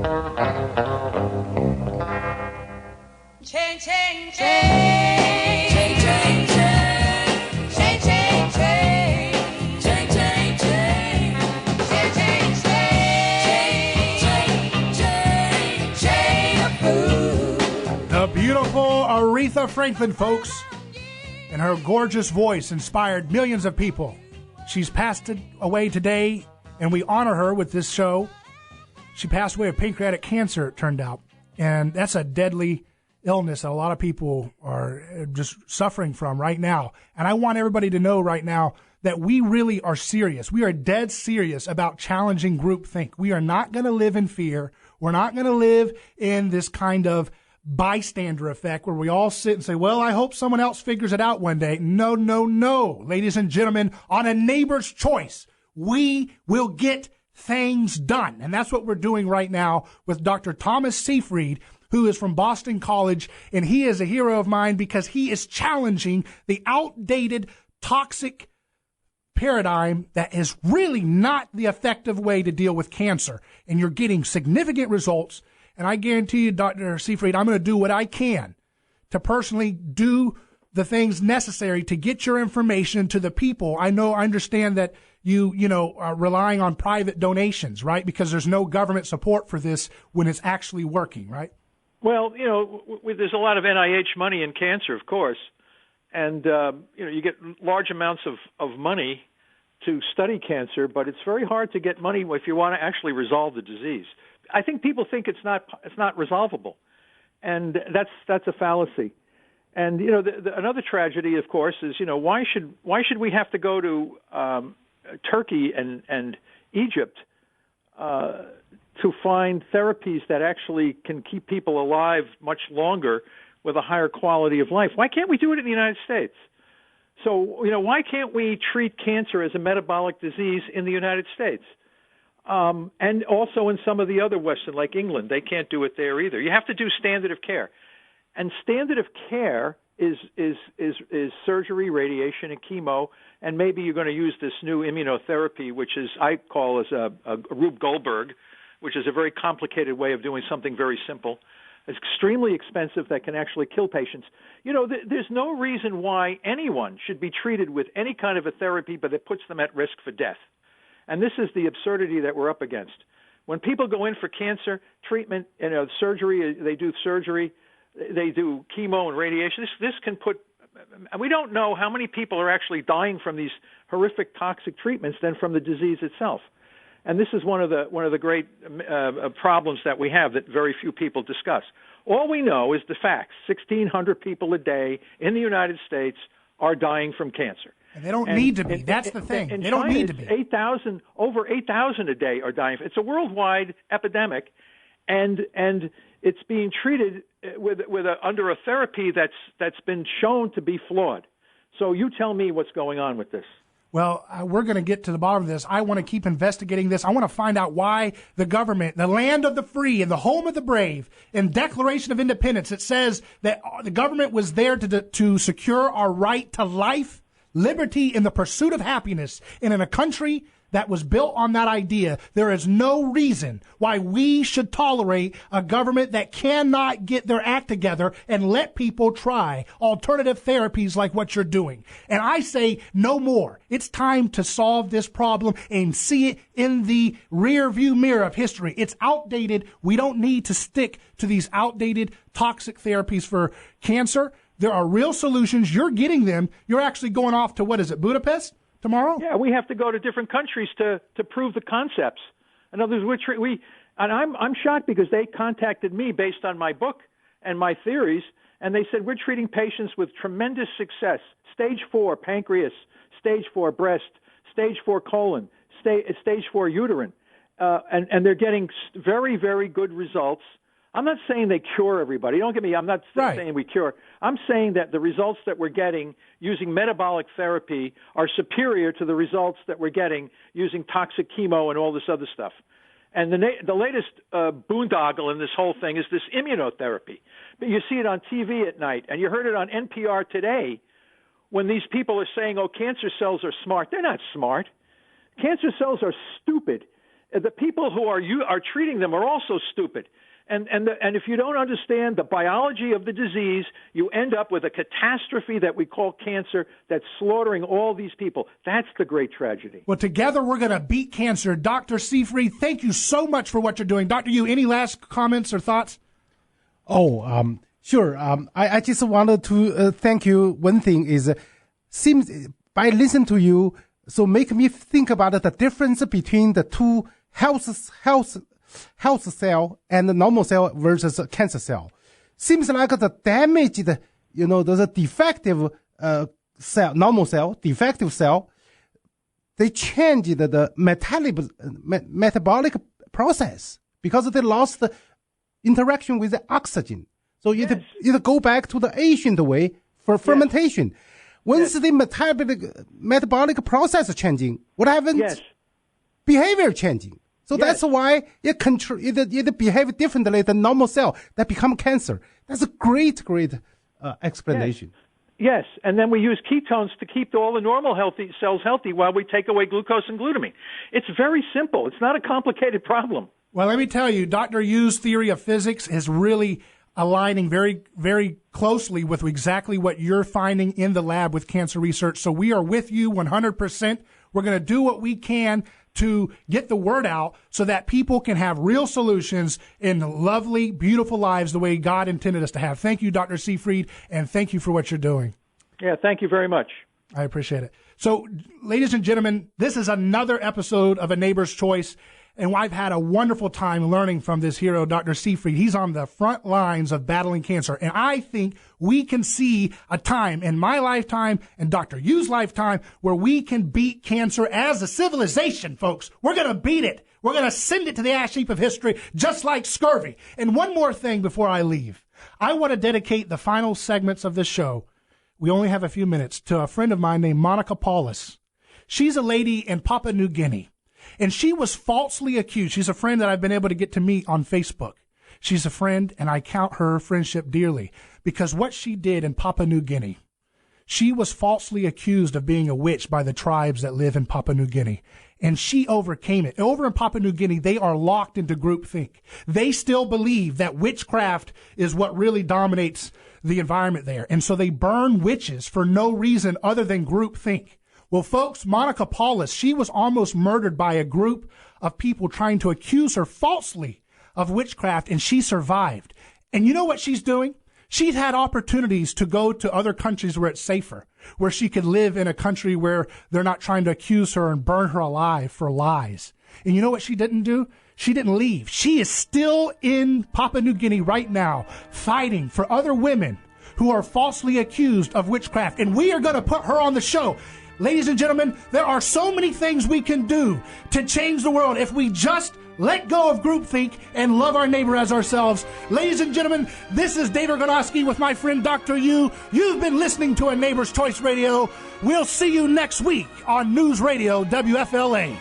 Change, change, change, change, change, change, change, change, change, change, change, change, change, change, change of food. The beautiful Aretha Franklin, folks, and her gorgeous voice inspired millions of people. She's passed away today, and we honor her with this show. She passed away of pancreatic cancer, it turned out, and that's a deadly illness that a lot of people are just suffering from right now. And I want everybody to know right now that we really are serious. We are dead serious about challenging groupthink. We are not going to live in fear. We're not going to live in this kind of bystander effect where we all sit and say, well, I hope someone else figures it out one day. No, no, no. Ladies and gentlemen, on a neighbor's choice, we will get things done. And that's what we're doing right now with Dr. Thomas Seyfried, who is from Boston College, and he is a hero of mine because he is challenging the outdated, toxic paradigm that is really not the effective way to deal with cancer. And you're getting significant results. And I guarantee you, Dr. Seyfried, I'm going to do what I can to personally do the things necessary to get your information to the people. I understand that you are relying on private donations, right? Because there's no government support for this when it's actually working, right? Well, there's a lot of NIH money in cancer, of course, and you get large amounts of money to study cancer, but it's very hard to get money if you want to actually resolve the disease. I think people think it's not resolvable, and that's a fallacy. And another tragedy, of course, is why should we have to go to Turkey and Egypt to find therapies that actually can keep people alive much longer with a higher quality of life? Why can't we do it in the United States? So, why can't we treat cancer as a metabolic disease in the United States? And also in some of the other Western, like England, they can't do it there either. You have to do standard of care. And standard of care is surgery, radiation, and chemo, and maybe you're going to use this new immunotherapy, which I call as a Rube Goldberg, which is a very complicated way of doing something very simple. It's extremely expensive that can actually kill patients. There's no reason why anyone should be treated with any kind of a therapy, but it puts them at risk for death. And this is the absurdity that we're up against. When people go in for cancer treatment, surgery, they do surgery, they do chemo and radiation. This can put, and we don't know how many people are actually dying from these horrific toxic treatments than from the disease itself. And this is one of the great problems that we have that very few people discuss. All we know is the facts. 1,600 people a day in the United States are dying from cancer. And they don't need to be. That's the thing. They don't need to be. Over 8,000 a day are dying. It's a worldwide epidemic, and it's being treated under a therapy that's been shown to be flawed. So you tell me what's going on with this. Well, we're going to get to the bottom of this. I want to keep investigating this. I want to find out why the government, the land of the free and the home of the brave, in Declaration of Independence, it says that the government was there to secure our right to life, liberty, and the pursuit of happiness. And in a country that was built on that idea, there is no reason why we should tolerate a government that cannot get their act together and let people try alternative therapies like what you're doing. And I say no more. It's time to solve this problem and see it in the rear view mirror of history. It's outdated. We don't need to stick to these outdated toxic therapies for cancer. There are real solutions. You're getting them. You're actually going off to, Budapest tomorrow? Yeah, we have to go to different countries to prove the concepts. In other words, I'm shocked because they contacted me based on my book and my theories, and they said we're treating patients with tremendous success. Stage 4 pancreas, stage 4 breast, stage 4 colon, stage 4 uterine, and they're getting very, very good results. I'm not saying they cure everybody. Don't get me. I'm not saying we cure. I'm saying that the results that we're getting using metabolic therapy are superior to the results that we're getting using toxic chemo and all this other stuff. And the latest boondoggle in this whole thing is this immunotherapy. But you see it on TV at night, and you heard it on NPR today when these people are saying, oh, cancer cells are smart. They're not smart. Cancer cells are stupid. The people who are treating them are also stupid. And if you don't understand the biology of the disease, you end up with a catastrophe that we call cancer that's slaughtering all these people. That's the great tragedy. Well, together we're going to beat cancer. Dr. Seyfried, thank you so much for what you're doing. Dr. Yu, any last comments or thoughts? Sure. I just wanted to thank you. One thing is, seems by listening to you, so make me think about the difference between the two health cell and the normal cell versus cancer cell. Seems like the damaged, the defective cell, normal cell, defective cell, they changed the metabolic process because they lost the interaction with the oxygen. So it go back to the ancient way for fermentation. Once the metabolic process changing, what happens? Behavior changing. So that's why it behave differently than normal cell that become cancer. That's a great explanation. Yes, and then we use ketones to keep all the normal healthy cells healthy while we take away glucose and glutamine. It's very simple. It's not a complicated problem. Well, let me tell you, Dr. Yu's theory of physics is really aligning very, very closely with exactly what you're finding in the lab with cancer research. So we are with you 100%. We're going to do what we can to get the word out so that people can have real solutions in lovely, beautiful lives the way God intended us to have. Thank you, Dr. Seyfried, and thank you for what you're doing. Yeah, thank you very much. I appreciate it. So, ladies and gentlemen, this is another episode of A Neighbor's Choice, and I've had a wonderful time learning from this hero, Dr. Seyfried. He's on the front lines of battling cancer, and I think we can see a time in my lifetime and Dr. Yu's lifetime where we can beat cancer as a civilization, folks. We're going to beat it. We're going to send it to the ash heap of history, just like scurvy. And one more thing before I leave. I want to dedicate the final segments of this show, we only have a few minutes, to a friend of mine named Monica Paulus. She's a lady in Papua New Guinea. And she was falsely accused. She's a friend that I've been able to get to meet on Facebook. She's a friend, and I count her friendship dearly because what she did in Papua New Guinea, she was falsely accused of being a witch by the tribes that live in Papua New Guinea, and she overcame it. Over in Papua New Guinea, they are locked into groupthink. They still believe that witchcraft is what really dominates the environment there, and so they burn witches for no reason other than groupthink. Well, folks, Monica Paulus, she was almost murdered by a group of people trying to accuse her falsely of witchcraft, and she survived. And you know what she's doing? She's had opportunities to go to other countries where it's safer, where she could live in a country where they're not trying to accuse her and burn her alive for lies. And you know what she didn't do? She didn't leave. She is still in Papua New Guinea right now, fighting for other women who are falsely accused of witchcraft. And we are going to put her on the show. Ladies and gentlemen, there are so many things we can do to change the world if we just let go of groupthink and love our neighbor as ourselves. Ladies and gentlemen, this is David Gornoski with my friend Dr. Yu. You've been listening to A Neighbor's Choice Radio. We'll see you next week on News Radio WFLA.